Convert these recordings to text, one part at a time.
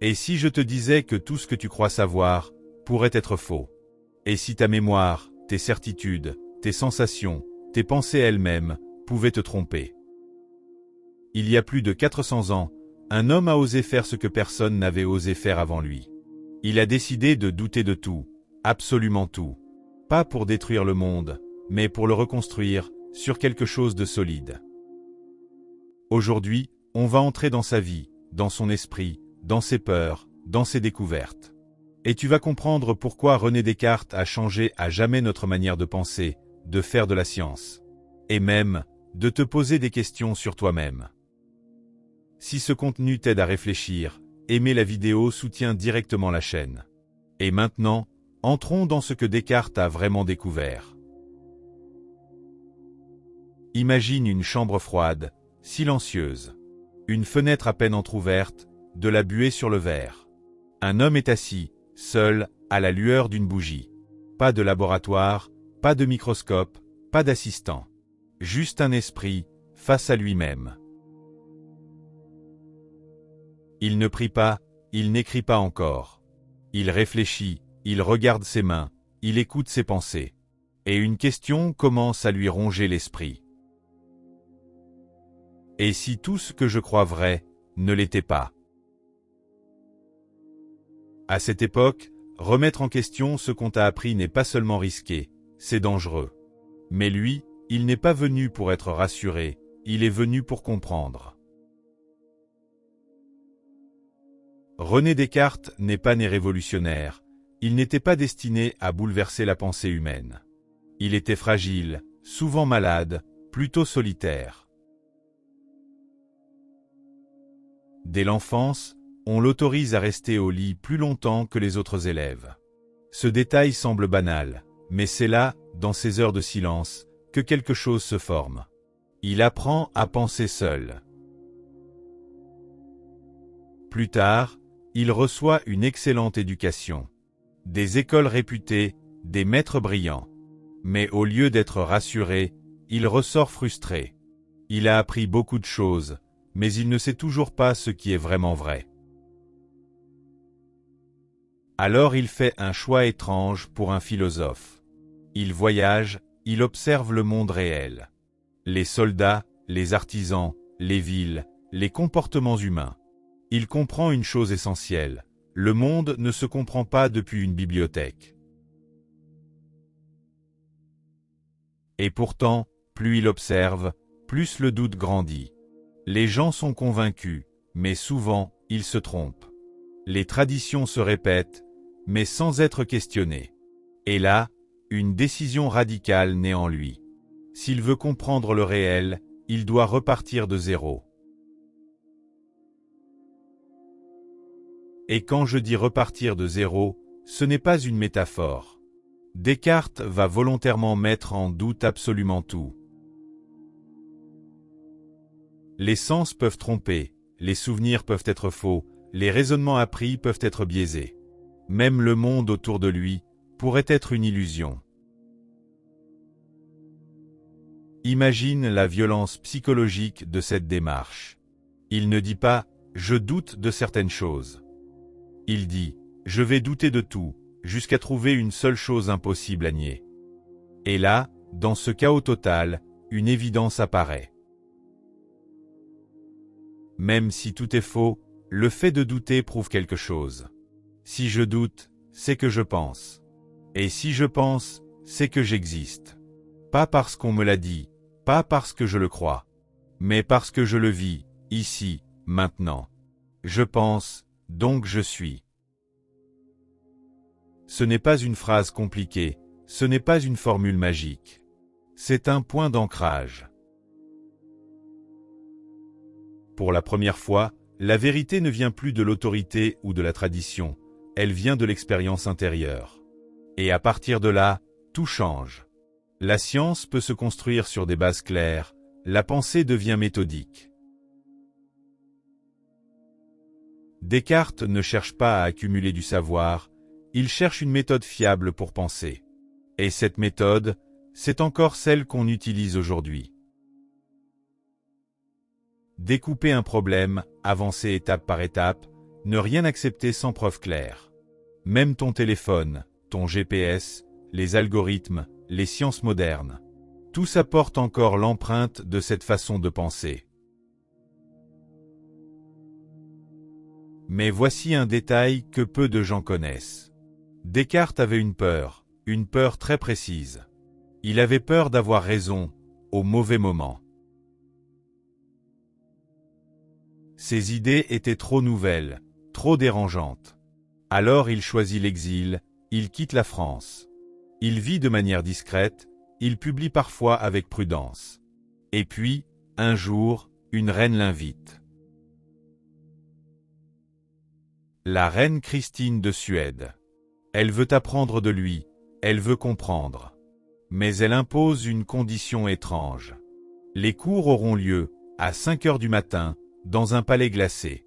Et si je te disais que tout ce que tu crois savoir pourrait être faux? Et si ta mémoire, tes certitudes, tes sensations, tes pensées elles-mêmes pouvaient te tromper? Il y a plus de 400 ans, un homme a osé faire ce que personne n'avait osé faire avant lui. Il a décidé de douter de tout, absolument tout. Pas pour détruire le monde, mais pour le reconstruire sur quelque chose de solide. Aujourd'hui, on va entrer dans sa vie, dans son esprit, dans ses peurs, dans ses découvertes. Et tu vas comprendre pourquoi René Descartes a changé à jamais notre manière de penser, de faire de la science. Et même, de te poser des questions sur toi-même. Si ce contenu t'aide à réfléchir, aimer la vidéo soutient directement la chaîne. Et maintenant, entrons dans ce que Descartes a vraiment découvert. Imagine une chambre froide, silencieuse. Une fenêtre à peine entr'ouverte, de la buée sur le verre. Un homme est assis, seul, à la lueur d'une bougie. Pas de laboratoire, pas de microscope, pas d'assistant. Juste un esprit, face à lui-même. Il ne prie pas, il n'écrit pas encore. Il réfléchit, il regarde ses mains, il écoute ses pensées. Et une question commence à lui ronger l'esprit. Et si tout ce que je crois vrai ne l'était pas? À cette époque, remettre en question ce qu'on t'a appris n'est pas seulement risqué, c'est dangereux. Mais lui, il n'est pas venu pour être rassuré, il est venu pour comprendre. René Descartes n'est pas né révolutionnaire, il n'était pas destiné à bouleverser la pensée humaine. Il était fragile, souvent malade, plutôt solitaire. Dès l'enfance, on l'autorise à rester au lit plus longtemps que les autres élèves. Ce détail semble banal, mais c'est là, dans ces heures de silence, que quelque chose se forme. Il apprend à penser seul. Plus tard, il reçoit une excellente éducation. Des écoles réputées, des maîtres brillants. Mais au lieu d'être rassuré, il ressort frustré. Il a appris beaucoup de choses, mais il ne sait toujours pas ce qui est vraiment vrai. Alors il fait un choix étrange pour un philosophe. Il voyage, il observe le monde réel. Les soldats, les artisans, les villes, les comportements humains. Il comprend une chose essentielle, le monde ne se comprend pas depuis une bibliothèque. Et pourtant, plus il observe, plus le doute grandit. Les gens sont convaincus, mais souvent, ils se trompent. Les traditions se répètent, mais sans être questionnées. Et là, une décision radicale naît en lui. S'il veut comprendre le réel, il doit repartir de zéro. Et quand je dis repartir de zéro, ce n'est pas une métaphore. Descartes va volontairement mettre en doute absolument tout. Les sens peuvent tromper, les souvenirs peuvent être faux, les raisonnements appris peuvent être biaisés. Même le monde autour de lui pourrait être une illusion. Imagine la violence psychologique de cette démarche. Il ne dit pas « je doute de certaines choses ». Il dit « je vais douter de tout », jusqu'à trouver une seule chose impossible à nier. Et là, dans ce chaos total, une évidence apparaît. Même si tout est faux, le fait de douter prouve quelque chose. Si je doute, c'est que je pense. Et si je pense, c'est que j'existe. Pas parce qu'on me l'a dit, pas parce que je le crois, mais parce que je le vis, ici, maintenant. Je pense, donc je suis. Ce n'est pas une phrase compliquée, ce n'est pas une formule magique. C'est un point d'ancrage. Pour la première fois, la vérité ne vient plus de l'autorité ou de la tradition, elle vient de l'expérience intérieure. Et à partir de là, tout change. La science peut se construire sur des bases claires, la pensée devient méthodique. Descartes ne cherche pas à accumuler du savoir, il cherche une méthode fiable pour penser. Et cette méthode, c'est encore celle qu'on utilise aujourd'hui. Découper un problème, avancer étape par étape, Ne rien accepter sans preuve claire. Même ton téléphone, ton GPS, les algorithmes, les sciences modernes. Tout ça porte encore l'empreinte de cette façon de penser. Mais voici un détail que peu de gens connaissent. Descartes avait une peur très précise. Il avait peur d'avoir raison, au mauvais moment. Ses idées étaient trop nouvelles, trop dérangeantes. Alors il choisit l'exil, il quitte la France. Il vit de manière discrète, il publie parfois avec prudence. Et puis, un jour, une reine l'invite. La reine Christine de Suède. Elle veut apprendre de lui, elle veut comprendre. Mais elle impose une condition étrange. Les cours auront lieu, à 5 heures du matin, dans un palais glacé.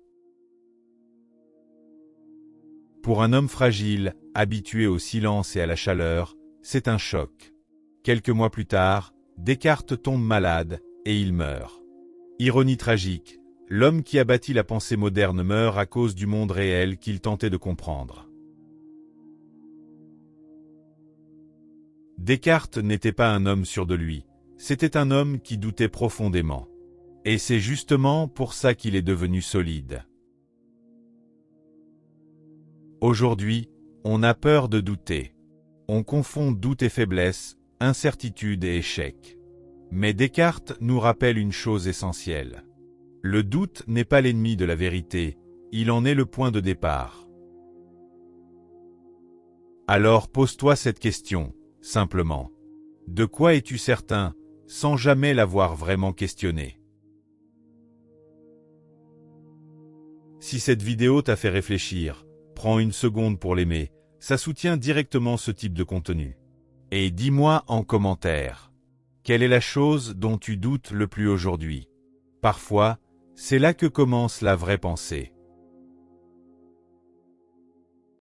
Pour un homme fragile, habitué au silence et à la chaleur, c'est un choc. Quelques mois plus tard, Descartes tombe malade, et il meurt. Ironie tragique, l'homme qui a bâti la pensée moderne meurt à cause du monde réel qu'il tentait de comprendre. Descartes n'était pas un homme sûr de lui, c'était un homme qui doutait profondément. Et c'est justement pour ça qu'il est devenu solide. Aujourd'hui, on a peur de douter. On confond doute et faiblesse, incertitude et échec. Mais Descartes nous rappelle une chose essentielle. Le doute n'est pas l'ennemi de la vérité, il en est le point de départ. Alors pose-toi cette question, simplement. De quoi es-tu certain, sans jamais l'avoir vraiment questionné ? Si cette vidéo t'a fait réfléchir, prends une seconde pour l'aimer, ça soutient directement ce type de contenu. Et dis-moi en commentaire, quelle est la chose dont tu doutes le plus aujourd'hui ? Parfois, c'est là que commence la vraie pensée.